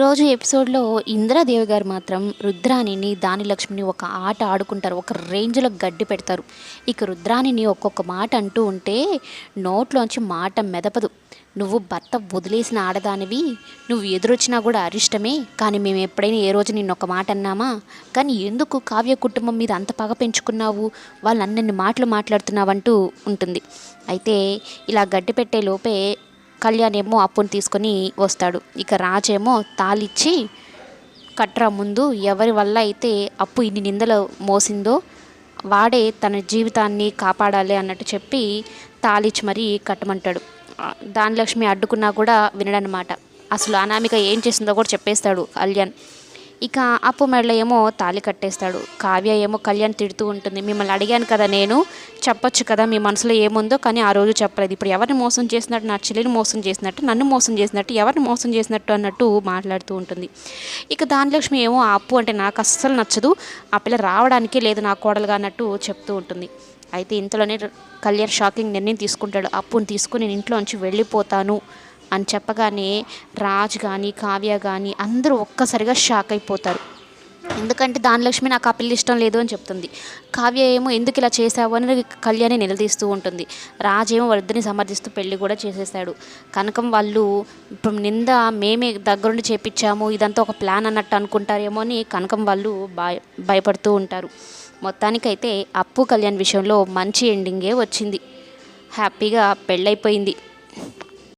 రోజు ఎపిసోడ్‌లో ఇందిరాదేవి గారు మాత్రం రుద్రాణిని, దానిలక్ష్మిని ఒక ఆట ఆడుకుంటారు. ఒక రేంజ్‌లో గడ్డి పెడతారు. ఇక రుద్రాణిని ఒక్కొక్క మాట అంటూ ఉంటే నోట్లోంచి మాట మెదపదు. "నువ్వు భర్త వదిలేసిన ఆడదానివి. నువ్వు ఎదురొచ్చినా కూడా అరిష్టమే. కానీ మేము ఎప్పుడైనా ఏ రోజు నిన్నొక మాట అన్నామా? కానీ ఎందుకు కావ్య కుటుంబం మీద అంత పగ పెంచుకున్నావు? వాళ్ళు అన్నన్ని మాటలు మాట్లాడుతున్నావంటూ ఉంటుంది. అయితే ఇలా గడ్డి పెట్టే లోపే కళ్యాణ్ ఏమో అప్పుని తీసుకొని వస్తాడు. ఇక రాజేమో తాళిచ్చి కట్రా ముందు ఎవరి వల్ల అయితే అప్పు ఇన్ని నిందలు మోసిందో వాడే తన జీవితాన్ని కాపాడాలి అన్నట్టు చెప్పి తాళిచ్చి మరీ కట్టమంటాడు. దానిలక్ష్మి అడ్డుకున్నా కూడా వినడనమాట. అసలు అనామిక ఏం చేసిందో కూడా చెప్పేస్తాడు కళ్యాణ్. ఇక అప్పు మెడలో ఏమో తాళి కట్టేస్తాడు. కావ్య ఏమో కళ్యాణ్ తిడుతూ ఉంటుంది. మిమ్మల్ని అడిగాను కదా, నేను చెప్పొచ్చు కదా మీ మనసులో ఏముందో, కానీ ఆ రోజు చెప్పలేదు. ఇప్పుడు ఎవరిని మోసం చేసినట్టు, నా చెల్లిని మోసం చేసినట్టు, నన్ను మోసం చేసినట్టు, ఎవరిని మోసం చేసినట్టు అన్నట్టు మాట్లాడుతూ ఉంటుంది. ఇక దానిలక్ష్మి ఏమో ఆ అప్పు అంటే నాకు అస్సలు నచ్చదు, ఆ పిల్ల రావడానికే లేదు నా కోడలుగా అన్నట్టు చెప్తూ ఉంటుంది. అయితే ఇంతలోనే కళ్యాణ్ షాకింగ్ నిర్ణయం తీసుకుంటాడు. అప్పుని తీసుకుని నేను ఇంట్లోంచి వెళ్ళిపోతాను అని చెప్పగానే రాజ్ కానీ కావ్య కానీ అందరూ ఒక్కసారిగా షాక్ అయిపోతారు. ఎందుకంటే దానిలక్ష్మి నాకు ఆ పిల్ల ఇష్టం లేదు అని చెప్తుంది. కావ్య ఏమో ఎందుకు ఇలా చేసావు అని కళ్యాణి నిలదీస్తూ ఉంటుంది. రాజేమో వాళ్ళిద్దరిని సమర్థిస్తూ పెళ్లి కూడా చేసేసాడు. కనకం వాళ్ళు ఇప్పుడు నింద మేమే దగ్గరుండి చేపించాము, ఇదంతా ఒక ప్లాన్ అన్నట్టు అనుకుంటారేమో అని కనకం వాళ్ళు భయపడుతూ ఉంటారు. మొత్తానికైతే అప్పు కళ్యాణ్ విషయంలో మంచి ఎండింగే వచ్చింది. హ్యాపీగా పెళ్ళైపోయింది.